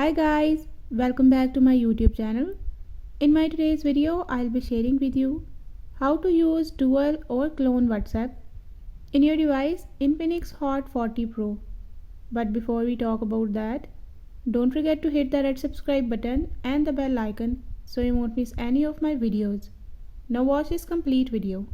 Hi guys, welcome back to my YouTube channel. In my today's video, I'll be sharing with you how to use dual or clone WhatsApp in your device infinix Hot 40 Pro. But before we talk about that, don't forget to hit the red subscribe button and the bell icon so you won't miss any of my videos. Now watch this complete video.